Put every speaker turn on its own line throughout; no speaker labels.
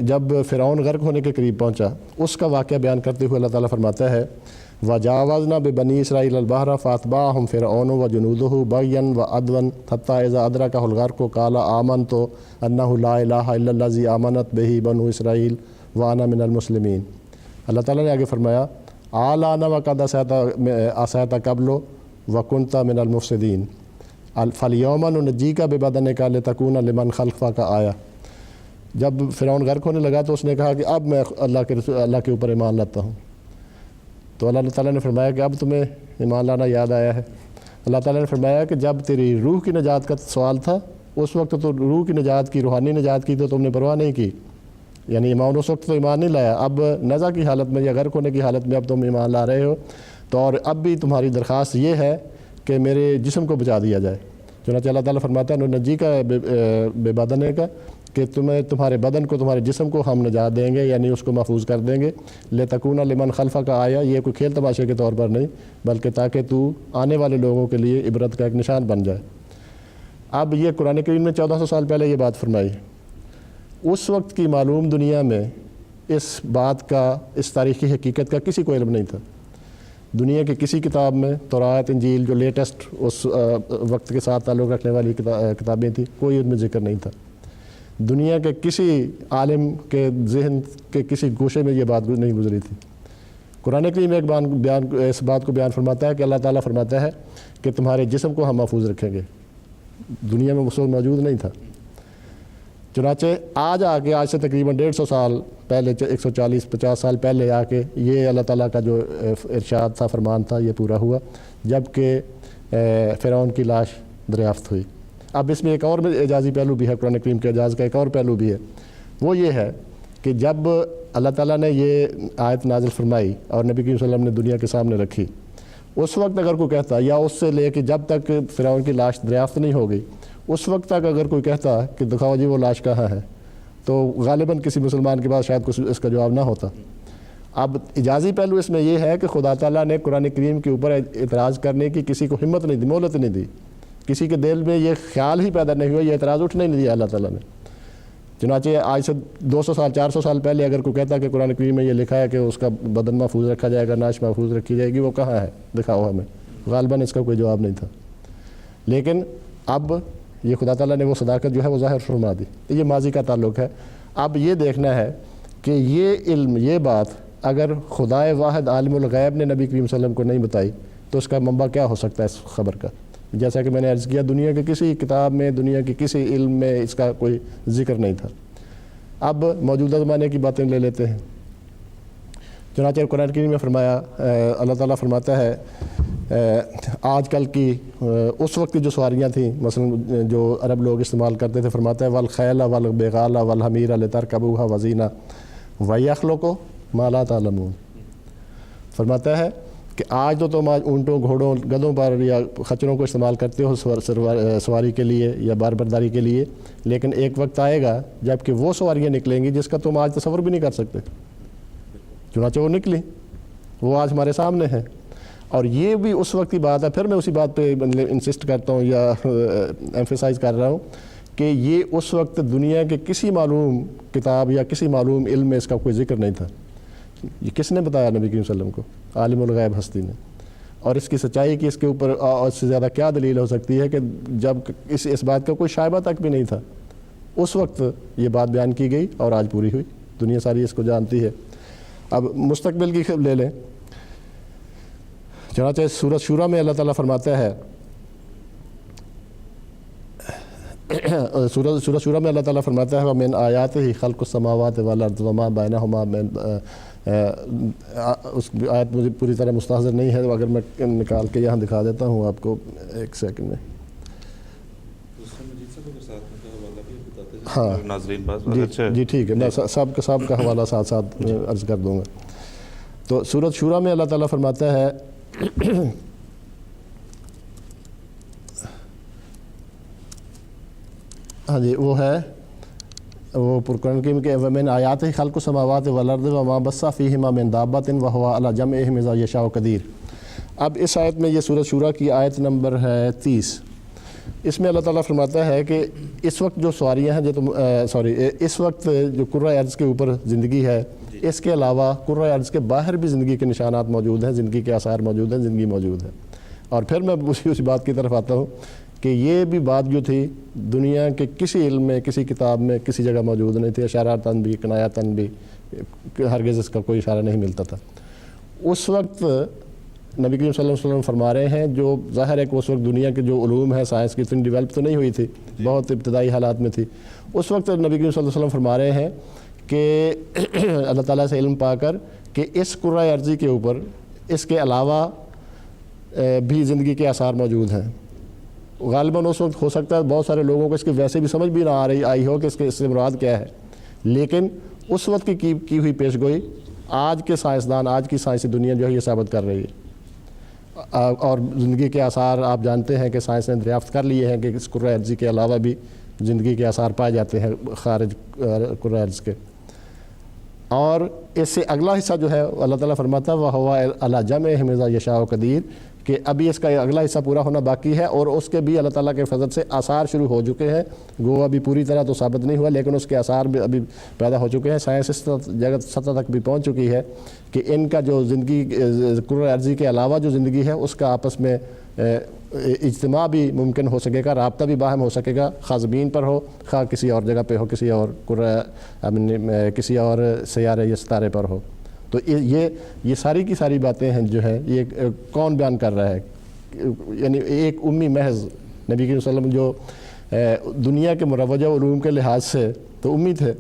جب فرعون غرق ہونے کے قریب پہنچا اس کا واقعہ بیان کرتے ہوئے اللہ تعالیٰ فرماتا ہے وَجَاوَزْنَا بِبَنِي إِسْرَائِيلَ الْبَحْرَ فَأَتْبَعَهُمْ فِرْعَوْنُ وَجُنُودُهُ بَغْيًا وَعَدْوًا حَتَّىٰ إِذَا أَدْرَكَهُ الْغَرْقُ قَالَ آمَنْتُ أَنَّهُ لَا إِلَٰهَ إِلَّا الَّذِي آمَنَتْ بِهِ بَنُو إِسْرَائِيلَ وَأَنَا مِنَ الْمُسْلِمِينَ۔ اللہ تعالیٰ نے آگے فرمایا آلَانَ وَقَدْ عَصَيْتَ قَبْلُ وَكُنْتَ مِنَ الْمُفْسِدِينَ فَالْيَوْمَ نُنَجِّيكَ بِبَدَنِكَ لِتَكُونَ لِمَنْ خَلْفَكَ آیَةً۔ جب فرعون غرق ہونے لگا تو اس نے کہا کہ اب میں اللہ کے اوپر ایمان لاتا ہوں، تو اللہ تعالیٰ نے فرمایا کہ اب تمہیں ایمان لانا یاد آیا ہے۔ اللہ تعالیٰ نے فرمایا کہ جب تیری روح کی نجات کا سوال تھا اس وقت تو روح کی نجات کی، روحانی نجات کی تو تم نے پرواہ نہیں کی، یعنی ایمان اس وقت تو ایمان نہیں لایا، اب نزع کی حالت میں یا غرق ہونے کی حالت میں اب تم ایمان لا رہے ہو، تو اور اب بھی تمہاری درخواست یہ ہے کہ میرے جسم کو بچا دیا جائے۔ چنانچہ اللہ تعالیٰ فرماتا ہے نجی کا بے بدنے کا کہ تمہارے بدن کو، تمہارے جسم کو ہم نجات دیں گے، یعنی اس کو محفوظ کر دیں گے۔ لِتَكُونَ لِمَنْ خَلْفَكَ آیَةً، یہ کوئی کھیل تماشے کے طور پر نہیں بلکہ تاکہ تو آنے والے لوگوں کے لیے عبرت کا ایک نشان بن جائے۔ اب یہ قرآن کریم نے 1400 سال پہلے یہ بات فرمائی، اس وقت کی معلوم دنیا میں اس بات کا، اس تاریخی حقیقت کا کسی کو علم نہیں تھا۔ دنیا کے کسی کتاب میں، تورات، انجیل جو لیٹسٹ اس وقت کے ساتھ تعلق رکھنے والی کتابیں تھیں، کوئی ان میں ذکر نہیں تھا۔ دنیا کے کسی عالم کے ذہن کے کسی گوشے میں یہ بات نہیں گزری تھی۔ قرآن کریم ایک اس بات کو بیان فرماتا ہے کہ اللہ تعالیٰ فرماتا ہے کہ تمہارے جسم کو ہم محفوظ رکھیں گے، دنیا میں اس وقت موجود نہیں تھا۔ چنانچہ آج سے تقریباً 150 سال پہلے، 140-50 سال پہلے آ کے یہ اللہ تعالیٰ کا جو ارشاد تھا، فرمان تھا، یہ پورا ہوا جب کہ فرعون کی لاش دریافت ہوئی۔ اب اس میں ایک اور اعجازی پہلو بھی ہے، قرآن کریم کے اعجاز کا ایک اور پہلو بھی ہے، وہ یہ ہے کہ جب اللہ تعالیٰ نے یہ آیت نازل فرمائی اور نبی کریم صلی اللہ علیہ وسلم نے دنیا کے سامنے رکھی، اس وقت اگر کوئی کہتا، یا اس سے لے کے جب تک فرعون کی لاش دریافت نہیں ہو گئی اس وقت تک اگر کوئی کہتا کہ دکھاؤ جی وہ لاش کہاں ہے، تو غالباً کسی مسلمان کے پاس شاید کچھ اس کا جواب نہ ہوتا۔ اب اجازی پہلو اس میں یہ ہے کہ خدا تعالیٰ نے قرآن کریم کے اوپر اعتراض کرنے کی کسی کو ہمت نہیں دی، مہلت نہیں دی، کسی کے دل میں یہ خیال ہی پیدا نہیں ہوا، یہ اعتراض اٹھنے نہیں دیا اللہ تعالیٰ نے۔ چنانچہ آج سے 200 سال 400 سال پہلے اگر کوئی کہتا کہ قرآن کریم میں یہ لکھا ہے کہ اس کا بدن محفوظ رکھا جائے گا، نعش محفوظ رکھی جائے گی، وہ کہاں ہے دکھاؤ ہمیں، غالباً اس کا کوئی جواب نہیں تھا۔ لیکن اب یہ خدا تعالیٰ نے وہ صداقت جو ہے وہ ظاہر فرما دی، یہ ماضی کا تعلق ہے۔ اب یہ دیکھنا ہے کہ یہ علم، یہ بات اگر خدائے واحد عالم الغیب نے نبی کریم صلی اللہ علیہ وسلم کو نہیں بتائی تو اس کا منبع کیا ہو سکتا ہے اس خبر کا؟ جیسا کہ میں نے عرض کیا، دنیا کے کسی کتاب میں، دنیا کے کسی علم میں اس کا کوئی ذکر نہیں تھا۔ اب موجودہ زمانے کی باتیں لے لیتے ہیں۔ چنانچہ قرآن کریم میں فرمایا، اللہ تعالیٰ فرماتا ہے آج کل کی اس وقت کی جو سواریاں تھیں مثلا جو عرب لوگ استعمال کرتے تھے، فرماتا ہے والخیل والبغال والحمیر لترکبوها وزینہ ویخلق ما لا تعلمون۔ فرماتا ہے کہ آج تو تم اونٹوں، گھوڑوں، گدھوں پر یا خچروں کو استعمال کرتے ہو سواری کے لیے یا بار برداری کے لیے، لیکن ایک وقت آئے گا جب کہ وہ سواریاں نکلیں گی جس کا تم آج تصور بھی نہیں کر سکتے۔ چنانچہ وہ نکلی، وہ آج ہمارے سامنے ہے، اور یہ بھی اس وقت کی بات ہے۔ پھر میں اسی بات پہ انسسٹ کرتا ہوں یا ایمفیسائز کر رہا ہوں کہ یہ اس وقت دنیا کے کسی معلوم کتاب یا کسی معلوم علم میں اس کا کوئی ذکر نہیں تھا۔ یہ کس نے بتایا؟ نبی کریم صلی اللہ علیہ وسلم کو، عالم الغیب ہستی نے۔ اور اس کی سچائی کی، اس کے اوپر اس سے زیادہ کیا دلیل ہو سکتی ہے کہ جب اس بات کا کوئی شائبہ تک بھی نہیں تھا، اس وقت یہ بات بیان کی گئی اور آج پوری ہوئی، دنیا ساری اس کو جانتی ہے۔ اب مستقبل کی لے لیں، چنانچہ سورۃ شورا میں اللہ تعالیٰ فرماتا ہے، سورۃ شورا میں اللہ تعالیٰ فرماتا ہے وَمِنْ آیَاتِهِ خَلْقُ السَّمَاوَاتِ وَالْأَرْضِ وَمَا بَيْنَهُمَا مِنْ، اس آیت مجھے پوری طرح مستحضر نہیں ہے، اگر میں نکال کے یہاں دکھا دیتا ہوں آپ کو ایک سیکنڈ میں۔ ہاں جی ٹھیک ہے، میں سب کا حوالہ ساتھ ساتھ عرض کر دوں گا۔ تو سورۃ شورا میں اللہ تعالیٰ فرماتا ہے ہاں جی وہ ہے وہ قرآن کریم کے وَمِنْ آیَاتِهِ خَلْقُ السَّمَاوَاتِ وَالْأَرْضِ وَمَا بَثَّ فِيهِمَا مِنْ دَابَّةٍ وَهُوَ عَلَىٰ جَمْعِهِمْ إِذَا يَشَاءُ قَدِيرٌ۔ اب اس آیت میں، یہ سورۃ شورا کی آیت نمبر ہے 30، اس میں اللہ تعالیٰ فرماتا ہے کہ اس وقت جو سواریاں ہیں اس وقت جو کرۂ ارض کے اوپر زندگی ہے، اس کے علاوہ کرۂ ارض کے باہر بھی زندگی کے نشانات موجود ہیں، زندگی کے آثار موجود ہیں، زندگی موجود ہے۔ اور پھر میں اسی بات کی طرف آتا ہوں کہ یہ بھی بات جو تھی دنیا کے کسی علم میں، کسی کتاب میں، کسی جگہ موجود نہیں تھی، اشاراتاً بھی کنایاتاً بھی، ہرگز اس کا کوئی اشارہ نہیں ملتا تھا۔ اس وقت نبی کریم صلی اللہ علیہ وسلم فرما رہے ہیں، جو ظاہر ہے کہ اس وقت دنیا کے جو علوم ہے، سائنس کی اتنی ڈیولپ تو نہیں ہوئی تھی، بہت ابتدائی حالات میں تھی۔ اس وقت نبی کریم صلی اللہ علیہ وسلم فرما رہے ہیں کہ اللہ تعالیٰ سے علم پا کر کہ اس کرۂ ارضی کے اوپر اس کے علاوہ بھی زندگی کے آثار موجود ہیں۔ غالباً اس وقت ہو سکتا ہے بہت سارے لوگوں کو اس کی ویسے بھی سمجھ بھی نہ آئی ہو کہ اس سے مراد کیا ہے، لیکن اس وقت کی ہوئی پیش گوئی آج کے سائنسدان، آج کی سائنسی دنیا جو ہے یہ ثابت کر رہی ہے۔ اور زندگی کے آثار آپ جانتے ہیں کہ سائنس نے دریافت کر لیے ہیں کہ اس کرۂ ارضی کے علاوہ بھی زندگی کے آثار پائے جاتے ہیں خارج کرۂ ارض کے۔ اور اس سے اگلا حصہ جو ہے اللہ تعالیٰ فرماتا ہے وَهُوَ عَلَىٰ جَمْعِهِمْ إِذَا يَشَاءُ قَدِيرٌ، کہ ابھی اس کا اگلا حصہ پورا ہونا باقی ہے، اور اس کے بھی اللہ تعالیٰ کے فضل سے آثار شروع ہو چکے ہیں۔ گو ابھی پوری طرح تو ثابت نہیں ہوا، لیکن اس کے آثار بھی ابھی پیدا ہو چکے ہیں۔ سائنس اس سطح تک بھی پہنچ چکی ہے کہ ان کا جو زندگی کرۂ ارضی کے علاوہ جو زندگی ہے اس کا آپس میں اجتماع بھی ممکن ہو سکے گا، رابطہ بھی باہم ہو سکے گا، خواہ زمین پر ہو، خواہ کسی اور جگہ پہ ہو، کسی اور کسی اور سیارے یا ستارے پر ہو۔ تو یہ ساری کی ساری باتیں ہیں جو ہیں یہ کون بیان کر رہا ہے؟ یعنی ایک امی محض نبی کریم صلی اللہ علیہ وسلم جو دنیا کے مروجہ علوم کے لحاظ سے تو امی تھے،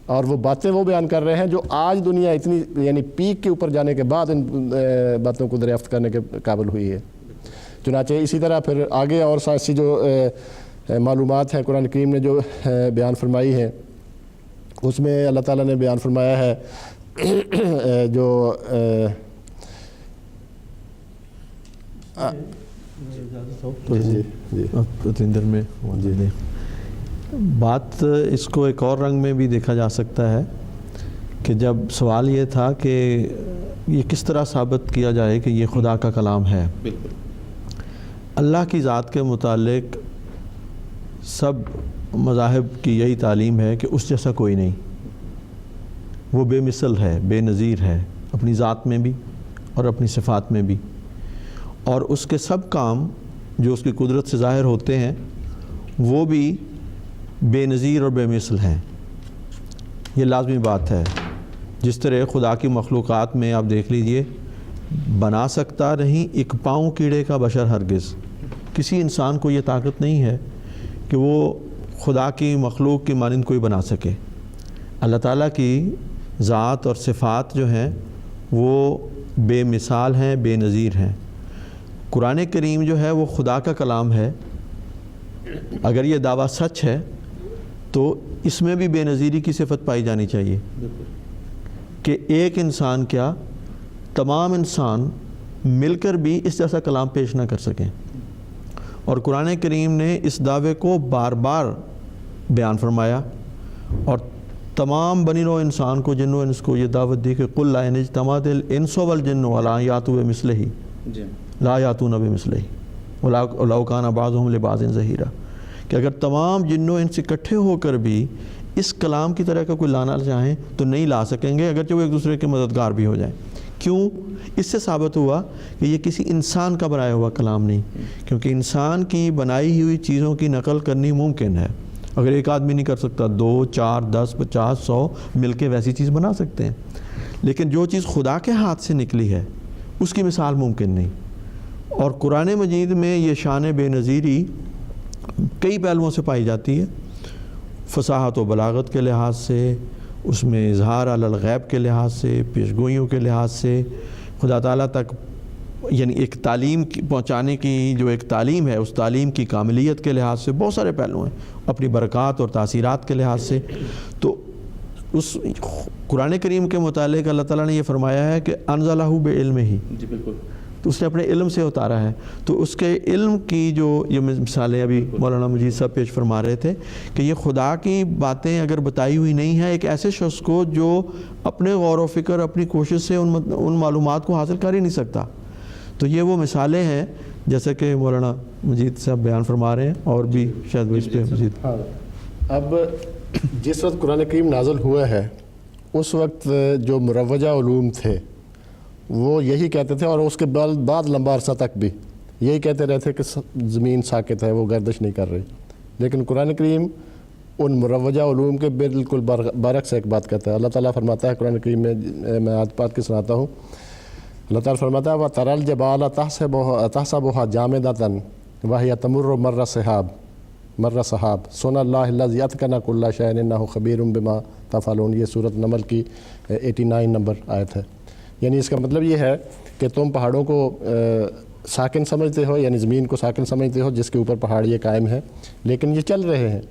اور وہ باتیں وہ بیان کر رہے ہیں جو آج دنیا اتنی یعنی پیک کے اوپر جانے کے بعد ان باتوں کو دریافت کرنے کے قابل ہوئی ہے۔ چنانچہ اسی طرح پھر آگے اور سائنسی جو معلومات ہیں قرآن کریم نے جو بیان فرمائی ہیں، اس میں اللہ تعالیٰ نے بیان فرمایا ہے جو
بات اس کو ایک اور رنگ میں بھی دیکھا جا سکتا ہے کہ جب سوال یہ تھا کہ یہ کس طرح ثابت کیا جائے کہ یہ خدا کا کلام ہے۔
بالکل
اللہ کی ذات کے متعلق سب مذاہب کی یہی تعلیم ہے کہ اس جیسا کوئی نہیں، وہ بے مثل ہے، بے نظیر ہے، اپنی ذات میں بھی اور اپنی صفات میں بھی، اور اس کے سب کام جو اس کی قدرت سے ظاہر ہوتے ہیں وہ بھی بے نظیر اور بے مثل ہیں۔ یہ لازمی بات ہے۔ جس طرح خدا کی مخلوقات میں آپ دیکھ لیجئے، بنا سکتا نہیں ایک پاؤں کیڑے کا بشر ہرگز، کسی انسان کو یہ طاقت نہیں ہے کہ وہ خدا کی مخلوق کی مانند کوئی بنا سکے۔ اللہ تعالیٰ کی ذات اور صفات جو ہیں وہ بے مثال ہیں، بے نظیر ہیں۔ قرآن کریم جو ہے وہ خدا کا کلام ہے۔ اگر یہ دعویٰ سچ ہے تو اس میں بھی بے نظیری کی صفت پائی جانی چاہیے کہ ایک انسان کیا تمام انسان مل کر بھی اس جیسا کلام پیش نہ کر سکیں۔ اور قرآن کریم نے اس دعوے کو بار بار بیان فرمایا، اور تمام بنی نوع انسان کو، جن و انس کو یہ دعوت دی کہ قل لا ان اجتمعت الانس والجن علی ان یاتوا بمثلہ لا یاتون بمثلہ ولو کان بعضهم لبعض ظہیرا، کہ اگر تمام جن و انس اکٹھے ہو کر بھی اس کلام کی طرح کا کوئی لانا چاہیں تو نہیں لا سکیں گے، اگرچہ وہ ایک دوسرے کے مددگار بھی ہو جائیں۔ کیوں؟ اس سے ثابت ہوا کہ یہ کسی انسان کا بنایا ہوا کلام نہیں، کیونکہ انسان کی بنائی ہوئی چیزوں کی نقل کرنی ممکن ہے۔ اگر ایک آدمی نہیں کر سکتا، 2 4 10 50 100 مل کے ویسی چیز بنا سکتے ہیں، لیکن جو چیز خدا کے ہاتھ سے نکلی ہے اس کی مثال ممکن نہیں۔ اور قرآن مجید میں یہ شان بے نظیری کئی پہلوؤں سے پائی جاتی ہے، فصاحت و بلاغت کے لحاظ سے، اس میں اظہار علی الغیب کے لحاظ سے، پیشگوئیوں کے لحاظ سے، خدا تعالیٰ تک یعنی ایک تعلیم پہنچانے کی جو ایک تعلیم ہے اس تعلیم کی کاملیت کے لحاظ سے بہت سارے پہلو ہیں، اپنی برکات اور تاثیرات کے لحاظ سے۔ تو اس قرآن کریم کے متعلق اللہ تعالیٰ نے یہ فرمایا ہے کہ انزلہ بعلمہ ہی،
جی بالکل،
تو اس نے اپنے علم سے اتارا ہے۔ تو اس کے علم کی جو یہ مثالیں ابھی مولانا مجید صاحب پیش فرما رہے تھے کہ یہ خدا کی باتیں اگر بتائی ہوئی نہیں ہیں ایک ایسے شخص کو جو اپنے غور و فکر، اپنی کوشش سے ان معلومات کو حاصل کر ہی نہیں سکتا، تو یہ وہ مثالیں ہیں جیسا کہ مولانا مجید صاحب بیان فرما رہے ہیں، اور بھی شاید وہ اس پہ مزید.
ہاں، اب جس وقت قرآن کریم نازل ہوا ہے اس وقت جو مروجہ علوم تھے وہ یہی کہتے تھے، اور اس کے بعد لمبا عرصہ تک بھی یہی کہتے رہے تھے کہ زمین ساکت ہے، وہ گردش نہیں کر رہی. لیکن قرآن کریم ان مروجہ علوم کے بالکل برعکس ایک بات کہتا ہے. اللہ تعالیٰ فرماتا ہے قرآن کریم میں آیت پاک کی سناتا ہوں. اللہ تعالیٰ فرماتا ہے وَتَرَى الْجِبَالَ تَحْسَبُهَا جَامِدَةً وَهِيَ تَمُرُّ مَرَّ سَحَابٍ صُنْعَ اللَّهِ الَّذِي أَتْقَنَ كُلَّ شَيْءٍ إِنَّهُ خَبِيرٌ بِمَا تَفْعَلُونَ. یہ سورۃ نمل کی 89 نمبر آیت ہے. یعنی اس کا مطلب یہ ہے کہ تم پہاڑوں کو ساکن سمجھتے ہو، یعنی زمین کو ساکن سمجھتے ہو جس کے اوپر پہاڑ یہ قائم ہیں، لیکن یہ چل رہے ہیں.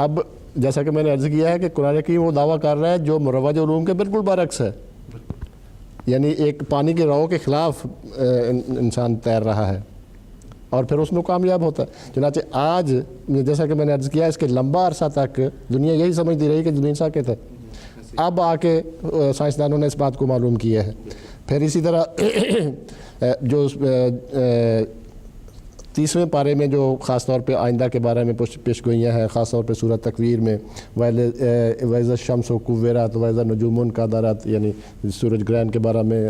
اب جیسا کہ میں نے عرض کیا ہے کہ قرآن کریم وہ دعویٰ کر رہا ہے جو مروج علوم کے بالکل برعکس ہے. یعنی ایک پانی کے رو کے خلاف انسان تیر رہا ہے اور پھر اس میں کامیاب ہوتا ہے. چنانچہ آج جیسا کہ میں نے عرض کیا اس کے لمبا عرصہ تک دنیا یہی سمجھتی رہی کہ زمین ساکت ہے. اب آ کے سائنسدانوں نے اس بات کو معلوم کیا ہے. پھر اسی طرح جو 30ویں پارے میں جو خاص طور پہ آئندہ کے بارے میں پیشگوئیاں ہیں، خاص طور پہ سورۃ تکویر میں وَإِذَا الشَّمْسُ كُوِّرَتْ وَإِذَا النُّجُومُ انكَدَرَتْ، یعنی سورج گرہن کے بارے میں،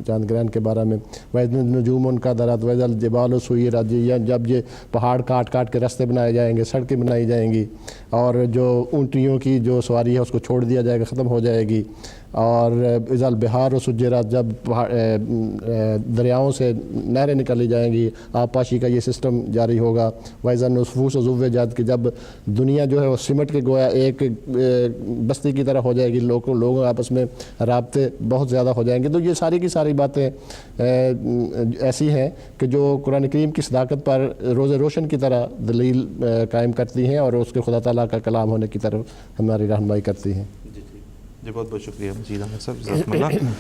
چاند گرہن کے بارے میں، وَإِذَا النُّجُومُ انكَدَرَتْ وَإِذَا الْجِبَالُ سُيِّرَتْ، جب یہ پہاڑ کاٹ کاٹ کے راستے بنائے جائیں گے، سڑکیں بنائی جائیں گی، اور جو اونٹیوں کی جو سواری ہے اس کو چھوڑ دیا جائے گا، ختم ہو جائے گی. اور اذا البحار سجرت، جب دریاؤں سے نہریں نکالی جائیں گی، آبپاشی کا یہ سسٹم جاری ہوگا. واذا النفوس زوجت، کہ جب دنیا جو ہے وہ سمٹ کے گویا ایک بستی کی طرح ہو جائے گی، لوگوں آپس میں رابطے بہت زیادہ ہو جائیں گے. تو یہ ساری کی ساری باتیں ایسی ہیں کہ جو قرآن کریم کی صداقت پر روز روشن کی طرح دلیل قائم کرتی ہیں اور اس کے خدا تعالیٰ کا کلام ہونے کی طرف ہماری رہنمائی کرتی ہیں.
جی بہت بہت شکریہ مجید احمد صاحب، جزاکم اللہ.